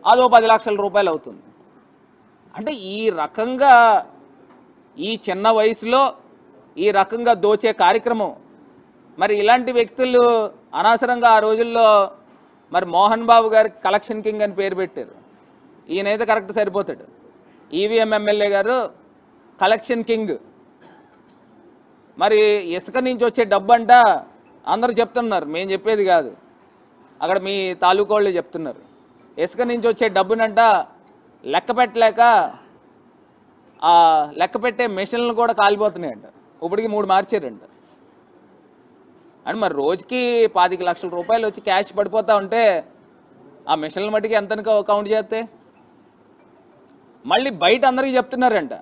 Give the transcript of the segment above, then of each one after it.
అదో 10 లక్షల రూపాయలు అవుతుంది. అంటే ఈ రకంగా ఈ చిన్న వయసులో ఈ రకంగా దోచే కార్యక్రమం, మరి ఇలాంటి వ్యక్తులు అనవసరంగా ఆ రోజుల్లో మరి మోహన్ బాబు గారికి కలెక్షన్ కింగ్ అని పేరు పెట్టారు. ఈయనైతే కరెక్ట్ సరిపోతాడు. ఈవీఎం ఎమ్మెల్యే గారు కలెక్షన్ కింగ్. మరి ఇసుక నుంచి వచ్చే డబ్బు అంట అందరూ చెప్తున్నారు, మేము చెప్పేది కాదు, అక్కడ మీ తాలూకా వాళ్ళు చెప్తున్నారు. ఇసుక నుంచి వచ్చే డబ్బునంట లెక్క పెట్టలేక ఆ లెక్క పెట్టే మెషిన్లు కూడా కాలిపోతున్నాయంట. ఇప్పటికి 3 మార్చారంట. అంటే మరి రోజుకి 25 లక్షల రూపాయలు వచ్చి క్యాష్ పడిపోతా ఉంటే ఆ మిషన్ల మట్టికి ఎంత కౌంట్ చేస్తే, మళ్ళీ బయట అందరికీ చెప్తున్నారంట,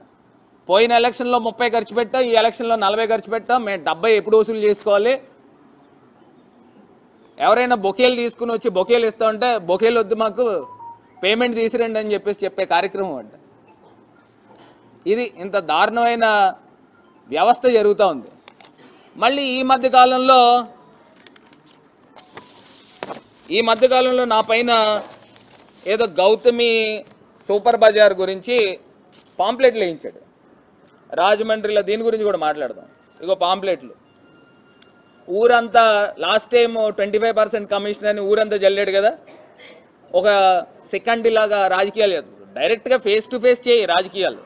పోయిన ఎలక్షన్లో 30 ఖర్చు పెట్టాం, ఈ ఎలక్షన్లో 40 ఖర్చు పెట్టాం, మేము 70 ఎప్పుడు వసూలు చేసుకోవాలి, ఎవరైనా బొకేలు తీసుకుని వచ్చి బొకేలు ఇస్తా ఉంటే బొకేలు వద్దు మాకు పేమెంట్ తీసిరండి అని చెప్పే కార్యక్రమం అంట. ఇది ఇంత దారుణమైన వ్యవస్థ జరుగుతూ ఉంది. మళ్ళీ ఈ మధ్యకాలంలో నా పైన ఏదో గౌతమి సూపర్ బజార్ గురించి పాంప్లెట్లు వేయించాడు. రాజమండ్రిలో దీని గురించి కూడా మాట్లాడదాం. ఇగో పాంప్లెట్లు, ఊరంతా లాస్ట్ టైం 25% కమిషన్ అని ఊరంతా జల్లాడు కదా. ఒక సెకండ్ ఇలాగా రాజకీయాలు డైరెక్ట్గా ఫేస్ టు ఫేస్ చేయి రాజకీయాలు,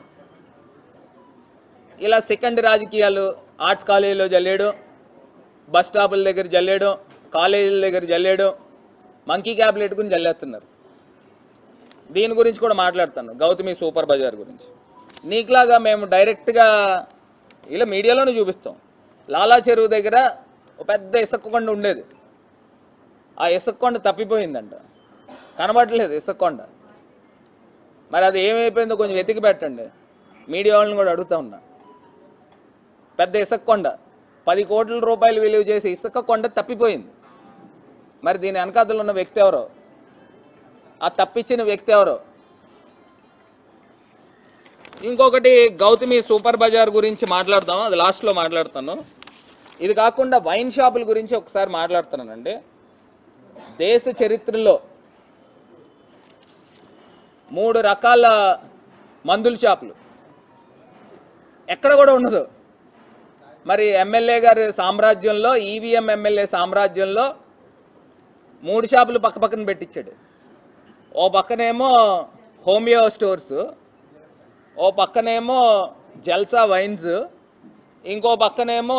ఇలా సెకండ్ రాజకీయాలు ఆర్ట్స్ కాలేజీలో జల్లాడు, బస్ స్టాపుల దగ్గర జల్లాడు, కాలేజీల దగ్గర జల్లాడు, మంకీ క్యాప్ పెట్టుకుని జల్లేస్తున్నారు. దీని గురించి కూడా మాట్లాడతాను, గౌతమి సూపర్ బజార్ గురించి. నీకులాగా మేము డైరెక్ట్గా ఇలా మీడియాలోనే చూపిస్తాం. లాలా చెరువు దగ్గర ఒక పెద్ద ఇసుక కొండ ఉండేది, ఆ ఇసుక కొండ తప్పిపోయిందంట, కనబడట్లేదు ఇసుక కొండ. మరి అది ఏమైపోయిందో కొంచెం వెతికి పెట్టండి, మీడియా వాళ్ళని కూడా అడుగుతా ఉన్నా. పెద్ద ఇసుక కొండ, 10 కోట్ల రూపాయలు విలువ చేసి ఇసుక కొండ తప్పిపోయింది. మరి దీని వెనకాతలో ఉన్న వ్యక్తి ఎవరో, ఆ తప్పించిన వ్యక్తి ఎవరో. ఇంకొకటి గౌతమి సూపర్ బజార్ గురించి మాట్లాడతాము, అది లాస్ట్లో మాట్లాడతాను. ఇది కాకుండా వైన్ షాపుల గురించి ఒకసారి మాట్లాడుతున్నానండి. దేశ చరిత్రలో 3 రకాల మందుల షాపులు ఎక్కడ కూడా ఉండదు. మరి ఎమ్మెల్యే గారి సామ్రాజ్యంలో, ఈవీఎం ఎమ్మెల్యే సామ్రాజ్యంలో 3 షాపులు పక్క పక్కన పెట్టించాడు. ఓ పక్కనేమో హోమియో స్టోర్స్, ఓ పక్కనేమో జల్సా వైన్స్, ఇంకో పక్కనేమో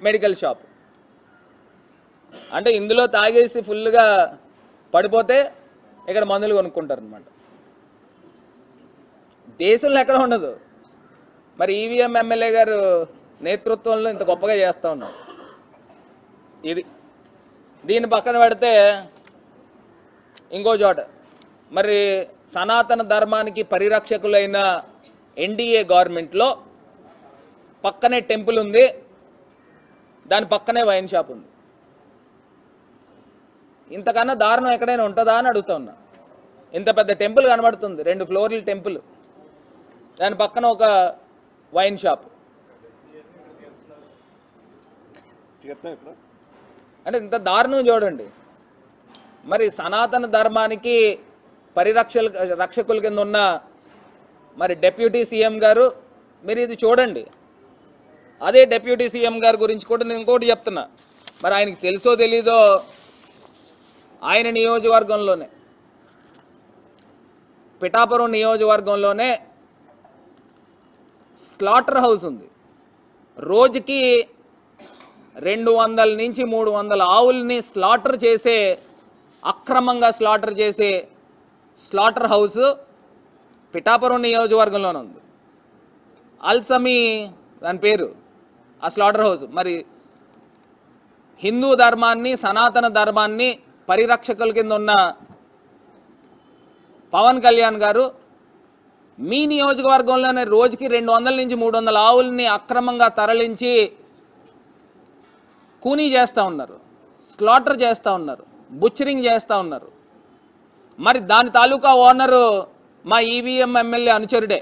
మెడికల్ షాప్. అంటే ఇందులో తాగేసి ఫుల్గా పడిపోతే ఇక్కడ మందులు కొనుక్కుంటారు అనమాట. దేశంలో ఎక్కడ ఉండదు. మరి ఈవీఎం ఎమ్మెల్యే గారు నేతృత్వంలో ఇంత గొప్పగా చేస్తూ ఉన్నాం. ఇది దీని పక్కన పెడితే ఇంకో చోట మరి సనాతన ధర్మానికి పరిరక్షకులైన ఎన్డీఏ గవర్నమెంట్లో పక్కనే టెంపుల్ ఉంది, దాని పక్కనే వైన్ షాప్ ఉంది. ఇంతకన్నా దారుణం ఎక్కడైనా ఉంటుందా అని అడుగుతా ఉన్నా. ఇంత పెద్ద టెంపుల్ కనబడుతుంది, 2 ఫ్లోర్ల టెంపుల్, దాని పక్కన ఒక వైన్ షాప్. అంటే ఇంత దారుణం చూడండి. మరి సనాతన ధర్మానికి రక్షకుల కింద ఉన్న మరి డిప్యూటీ సీఎం గారు, మీరు ఇది చూడండి. అదే డిప్యూటీ సీఎం గారి గురించి కూడా నేను ఇంకోటి చెప్తున్నా. మరి ఆయనకి తెలుసో తెలీదో, ఆయన నియోజకవర్గంలోనే, పిఠాపురం నియోజకవర్గంలోనే స్లాటర్ హౌస్ ఉంది. రోజుకి 200 నుంచి 300 ఆవుల్ని స్లాటర్ చేసే, అక్రమంగా స్లాటర్ చేసే స్లాటర్ హౌస్ పిఠాపురం నియోజకవర్గంలోనే ఉంది. అల్సమి దాని పేరు, ఆ స్లాటర్ హౌస్. మరి హిందూ ధర్మాన్ని, సనాతన ధర్మాన్ని పరిరక్షకుల కింద ఉన్న పవన్ కళ్యాణ్ గారు మీ నియోజకవర్గంలోనే రోజుకి 200 నుంచి 300 ఆవుల్ని అక్రమంగా తరలించి కూనీ చేస్తూ ఉన్నారు, స్లాటర్ చేస్తూ ఉన్నారు, బుచ్చరింగ్ చేస్తూ ఉన్నారు. మరి దాని తాలూకా ఓనరు మా ఈవీఎం ఎమ్మెల్యే అనుచరుడే,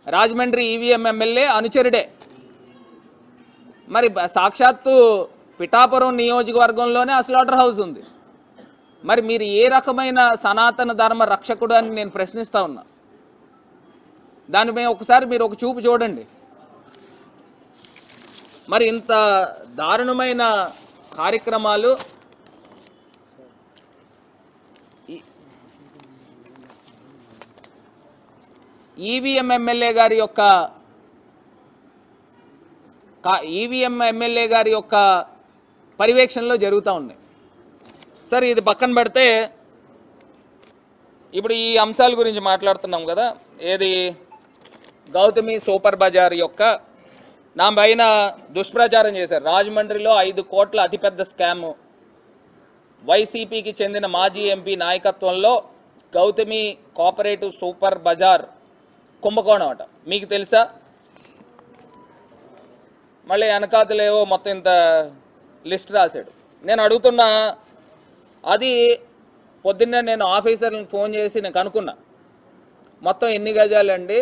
రాజమండ్రి ఈవీఎం ఎమ్మెల్యే అనుచరుడే. మరి సాక్షాత్తు పిఠాపురం నియోజకవర్గంలోనే ఆ స్లాటర్ హౌస్ ఉంది. మరి మీరు ఏ రకమైన సనాతన ధర్మ రక్షకుడు అని నేను ప్రశ్నిస్తా ఉన్నా. దానిపై ఒకసారి మీరు ఒక చూపు చూడండి. మరి ఇంత దారుణమైన కార్యక్రమాలు ఈవీఎం ఎమ్మెల్యే గారి యొక్క పర్యవేక్షణలో జరుగుతూ ఉన్నాయి. సరే, ఇది పక్కన పెడితే ఇప్పుడు ఈ అంశాల గురించి మాట్లాడుతున్నాం కదా. ఏది గౌతమి సూపర్ బజార్ యొక్క నా పైన దుష్ప్రచారం చేశారు. రాజమండ్రిలో 5 కోట్ల అతిపెద్ద స్కామ్, వైసీపీకి చెందిన మాజీ ఎంపీ నాయకత్వంలో గౌతమి కోఆపరేటివ్ సూపర్ బజార్ కుంభకోణం అట. మీకు తెలుసా? మళ్ళీ వెనకాతలేవో మొత్తం ఇంత లిస్ట్ రాశాడు. నేను అడుగుతున్నా, అది పొద్దున్నే నేను ఆఫీసర్లకు ఫోన్ చేసి నేను కనుక్కున్నా, మొత్తం ఎన్ని గజాలండి,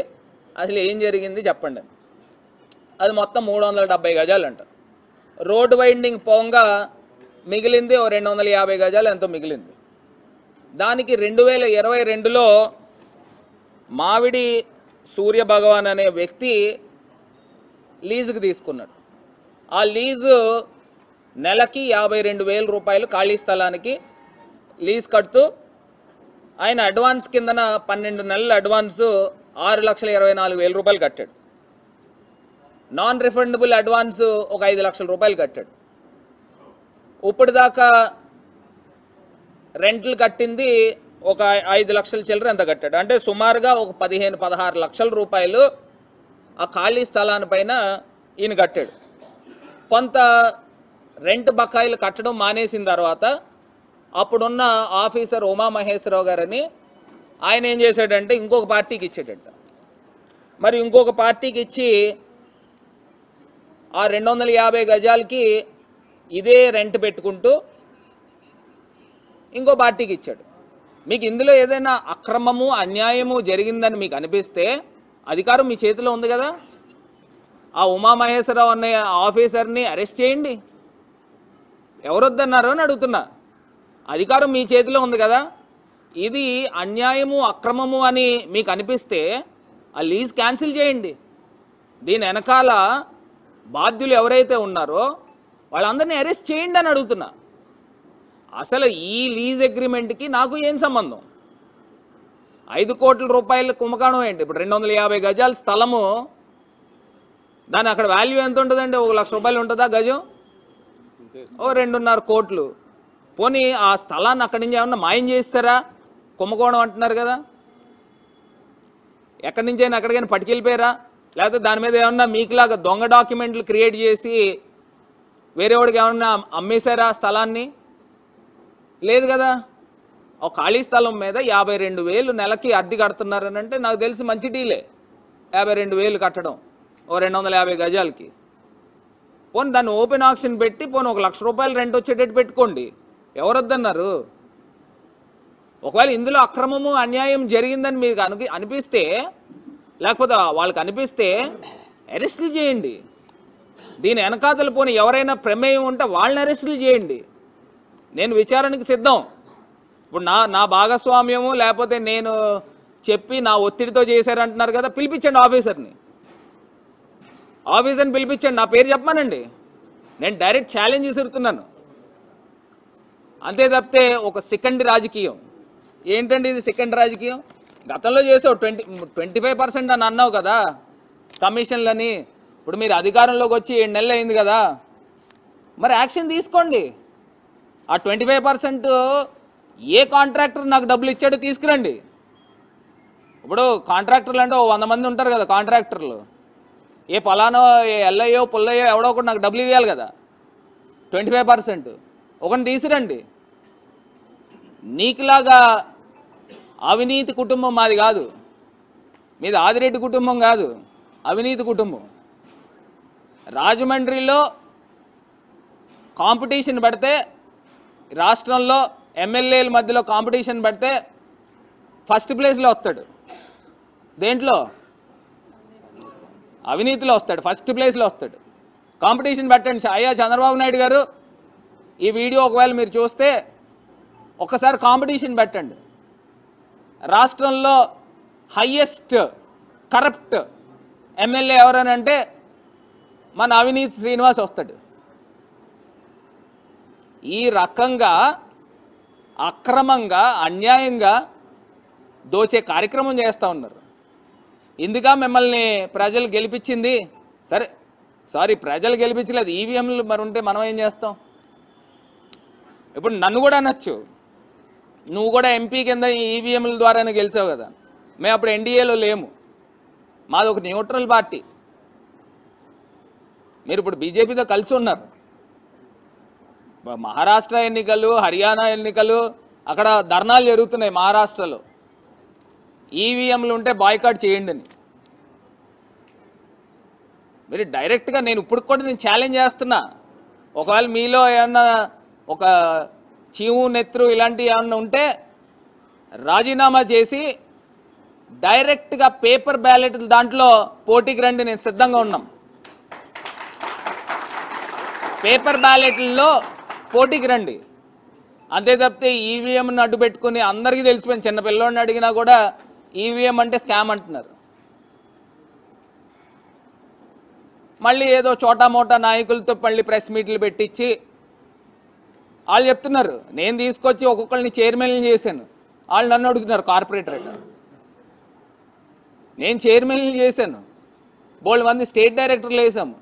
అసలు ఏం జరిగింది చెప్పండి. అది మొత్తం 370 గజాలంట. రోడ్డు వైండింగ్ పోంగా మిగిలింది 250 గజాలు ఎంతో మిగిలింది. దానికి 2022లో మావిడి సూర్య భగవాన్ అనే వ్యక్తి లీజుకు తీసుకున్నాడు. ఆ లీజు నెలకి 52,000 రూపాయలు ఖాళీ స్థలానికి లీజ్ కడుతూ ఆయన అడ్వాన్స్ కిందన 12 నెలల అడ్వాన్సు 6,24,000 రూపాయలు కట్టాడు. నాన్ రిఫండబుల్ అడ్వాన్సు ఒక 5 లక్షల రూపాయలు కట్టాడు. ఇప్పటిదాకా రెంట్లు కట్టింది ఒక 5 లక్షల చిల్లర ఎంత కట్టాడు అంటే సుమారుగా ఒక 15-16 లక్షల రూపాయలు ఆ ఖాళీ స్థలానిపైన ఈయన కట్టాడు. కొంత రెంట్ బకాయిలు కట్టడం మానేసిన తర్వాత అప్పుడున్న ఆఫీసర్ ఉమామహేశ్వరరావు గారని ఆయన ఏం చేశాడంటే ఇంకొక పార్టీకి ఇచ్చాడంట. మరి ఇంకొక పార్టీకి ఇచ్చి ఆ 250 గజాలకి ఇదే రెంట్ పెట్టుకుంటూ ఇంకో పార్టీకి ఇచ్చాడు. మీకు ఇందులో ఏదైనా అక్రమము అన్యాయము జరిగిందని మీకు అనిపిస్తే అధికారం మీ చేతిలో ఉంది కదా. ఆ ఉమామహేశ్వరరావు అనే ఆఫీసర్ని అరెస్ట్ చేయండి. ఎవరొద్దన్నారు అని అడుగుతున్నా. అధికారం మీ చేతిలో ఉంది కదా. ఇది అన్యాయము అక్రమము అని మీకు అనిపిస్తే ఆ లీజ్ క్యాన్సిల్ చేయండి. దీని వెనకాల బాధ్యులు ఎవరైతే ఉన్నారో వాళ్ళందరినీ అరెస్ట్ చేయండి అని అడుగుతున్నా. అసలు ఈ లీజ్ అగ్రిమెంట్కి నాకు ఏం సంబంధం? 5 కోట్ల రూపాయల కుంభకోణం ఏంటి? ఇప్పుడు 250 గజాల స్థలము, దాని అక్కడ వాల్యూ ఎంత ఉంటుందండి? 1 లక్ష రూపాయలు ఉంటుందా గజం? ఓ 2.5 కోట్లు. పోనీ ఆ స్థలాన్ని అక్కడి నుంచి ఏమన్నా మాయం చేస్తారా? కుంభకోణం అంటున్నారు కదా. ఎక్కడి నుంచి అయినా ఎక్కడికైనా పట్టుకెళ్ళిపోయారా? లేకపోతే దాని మీద ఏమన్నా మీకులాగా దొంగ డాక్యుమెంట్లు క్రియేట్ చేసి వేరే వాడికి ఏమన్నా అమ్మేశారా స్థలాన్ని? లేదు కదా. ఒక ఖాళీ స్థలం మీద 52,000 నెలకి అద్దె కడుతున్నారని అంటే నాకు తెలిసి మంచి డీలే. 52,000 కట్టడం ఓ 250 గజాలకి. పోనీ దాన్ని ఓపెన్ ఆక్షన్ పెట్టి పోనీ 1 లక్ష రూపాయలు రెంట్ వచ్చేటట్టు పెట్టుకోండి. ఎవరొద్దన్నారు? ఒకవేళ ఇందులో అక్రమము అన్యాయం జరిగిందని మీకు అనిపిస్తే, లేకపోతే వాళ్ళకి అనిపిస్తే అరెస్టులు చేయండి. దీని వెనకాతలు పోనీ ఎవరైనా ప్రమేయం ఉంటే వాళ్ళని అరెస్టులు చేయండి. నేను విచారణకి సిద్ధం. ఇప్పుడు నా భాగస్వామ్యము లేకపోతే నేను చెప్పి నా ఒత్తిడితో చేశారంటున్నారు కదా, పిలిపించండి ఆఫీసర్ని పిలిపించండి. నా పేరు చెప్పమానండి. నేను డైరెక్ట్ ఛాలెంజ్ విసురుతున్నాను. అంతే తప్పితే ఒక సెకండ్ రాజకీయం ఏంటండి ఇది? సెకండ్ రాజకీయం గతంలో చేసావు. 25% అని అన్నావు కదా కమిషన్లని. ఇప్పుడు మీరు అధికారంలోకి వచ్చి 7 నెలలు అయింది కదా, మరి యాక్షన్ తీసుకోండి. ఆ 25% ఏ కాంట్రాక్టర్ నాకు డబ్బులు ఇచ్చాడో తీసుకురండి. ఇప్పుడు కాంట్రాక్టర్లు అంటే 100 మంది ఉంటారు కదా కాంట్రాక్టర్లు. ఏ పలానో ఏ ఎల్లయ్యో పుల్లయ్యో ఎవడో ఒకటి నాకు డబ్బులు ఇవ్వాలి కదా. 25% ఒకరిని తీసుకురండి. నీకులాగా అవినీతి కుటుంబం మాది కాదు. మీది ఆదిరెడ్డి కుటుంబం కాదు, అవినీతి కుటుంబం. రాజమండ్రిలో కాంపిటీషన్ పడితే, రాష్ట్రంలో ఎమ్మెల్యేల మధ్యలో కాంపిటీషన్ పడితే ఫస్ట్ ప్లేస్లో వస్తాడు. దేంట్లో? అవినీతిలో వస్తాడు. ఫస్ట్ ప్లేస్లో వస్తాడు. కాంపిటీషన్ పెట్టండి. అయ్యా చంద్రబాబు నాయుడు గారు, ఈ వీడియో ఒకవేళ మీరు చూస్తే ఒకసారి కాంపిటీషన్ పెట్టండి. రాష్ట్రంలో హైయెస్ట్ కరప్ట్ ఎమ్మెల్యే ఎవరనంటే మన అవినీతి శ్రీనివాస్ వస్తాడు. ఈ రకంగా అక్రమంగా అన్యాయంగా దోచే కార్యక్రమం చేస్తూ ఉన్నారు. ఇందుగా మిమ్మల్ని ప్రజలు గెలిపించింది. సరే సారీ, ప్రజలు గెలిపించలేదు, ఈవీఎంలు మరి ఉంటే మనం ఏం చేస్తాం? ఇప్పుడు నన్ను కూడా అనొచ్చు, నువ్వు కూడా ఎంపీ కింద ఈవీఎంల ద్వారానే గెలిచావు కదా. మేము అప్పుడు ఎన్డీఏలో లేము, మాది ఒక న్యూట్రల్ పార్టీ. మీరు ఇప్పుడు బీజేపీతో కలిసి ఉన్నారు. మహారాష్ట్ర ఎన్నికలు, హర్యానా ఎన్నికలు, అక్కడ ధర్నాలు జరుగుతున్నాయి మహారాష్ట్రలో. ఈవీఎంలు ఉంటే బాయ్కాట్ చేయండి అని. మీరు డైరెక్ట్గా నేను ఇప్పుడు కూడా నేను ఛాలెంజ్ చేస్తున్నా. ఒకవేళ మీలో ఏమన్నా ఒక చీము నెత్రు ఇలాంటివి ఏమన్నా ఉంటే రాజీనామా చేసి డైరెక్ట్గా పేపర్ బ్యాలెట్ దాంట్లో పోటీకి రండి, నేను సిద్ధంగా ఉన్నాం. పేపర్ బ్యాలెట్లలో పోటీకి రండి. అంతే తప్పితే ఈవీఎంను అడ్డు పెట్టుకుని అందరికీ తెలిసిపోయింది. చిన్న పిల్లోడిని అడిగినా కూడా ఈవీఎం అంటే స్కామ్ అంటున్నారు. మళ్ళీ ఏదో చోటా మోటా నాయకులతో మళ్ళీ ప్రెస్ మీట్లు పెట్టించి వాళ్ళు చెప్తున్నారు నేను తీసుకొచ్చి ఒక్కొక్కరిని చైర్మన్లు చేశాను. వాళ్ళు నన్ను అడుగుతున్నారు కార్పొరేటర్. నేను చైర్మన్లు చేశాను, బోల్డ్ మంది స్టేట్ డైరెక్టర్లు వేసాము.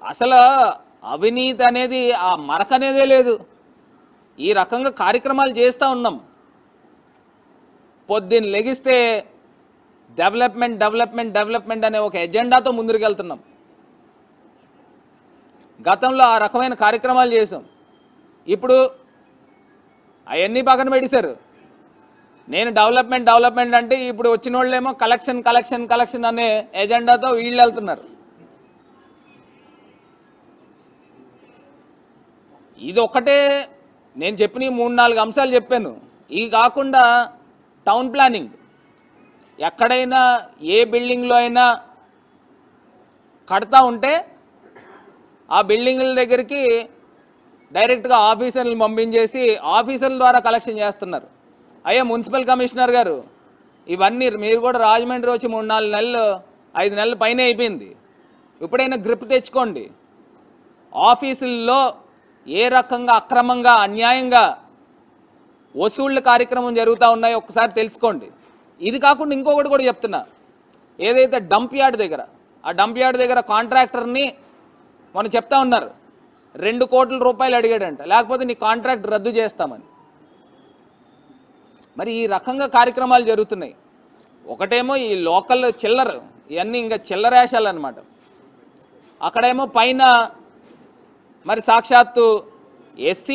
అసలు అవినీతి అనేది ఆ మరక అనేదే లేదు. ఈ రకంగా కార్యక్రమాలు చేస్తూ ఉన్నాం. పొద్దున్న లెగిస్తే డెవలప్మెంట్ డెవలప్మెంట్ డెవలప్మెంట్ అనే ఒక ఎజెండాతో ముందుకు వెళ్తున్నాం. గతంలో ఆ రకమైన కార్యక్రమాలు చేసాం. ఇప్పుడు అవన్నీ పక్కన పెట్టేశారు. నేను డెవలప్మెంట్ డెవలప్మెంట్ అంటే ఇప్పుడు వచ్చిన వాళ్ళేమో కలెక్షన్ కలెక్షన్ కలెక్షన్ అనే ఎజెండాతో వీళ్ళు వెళ్తున్నారు. ఇది ఒక్కటే నేను చెప్పిన 3-4 అంశాలు చెప్పాను. ఇవి కాకుండా టౌన్ ప్లానింగ్, ఎక్కడైనా ఏ బిల్డింగ్లో అయినా కడతా ఉంటే ఆ బిల్డింగుల దగ్గరికి డైరెక్ట్గా ఆఫీసర్లు పంపించేసి ఆఫీసర్ల ద్వారా కలెక్షన్ చేస్తున్నారు. అయ్యా మున్సిపల్ కమిషనర్ గారు, ఇవన్నీ మీరు కూడా రాజమండ్రి వచ్చి 3-4 నెలలు 5 నెలల పైన అయిపోయింది. ఇప్పుడైనా గ్రిప్ తెచ్చుకోండి. ఆఫీసుల్లో ఏ రకంగా అక్రమంగా అన్యాయంగా వసూళ్ల కార్యక్రమం జరుగుతూ ఉన్నాయో ఒకసారి తెలుసుకోండి. ఇది కాకుండా ఇంకొకటి కూడా చెప్తున్నా, ఏదైతే డంప్ యార్డ్ దగ్గర, ఆ డంప్ యార్డ్ దగ్గర కాంట్రాక్టర్ని మనం చెప్తా ఉన్నారు 2 కోట్ల రూపాయలు అడిగాడంట, లేకపోతే నీ కాంట్రాక్ట్ రద్దు చేస్తామని. మరి ఈ రకంగా కార్యక్రమాలు జరుగుతున్నాయి. ఒకటేమో ఈ లోకల్ చిల్లర, ఇవన్నీ ఇంకా చిల్లరేషాలన్నమాట. అక్కడేమో పైన మరి సాక్షాత్తు ఎస్సీ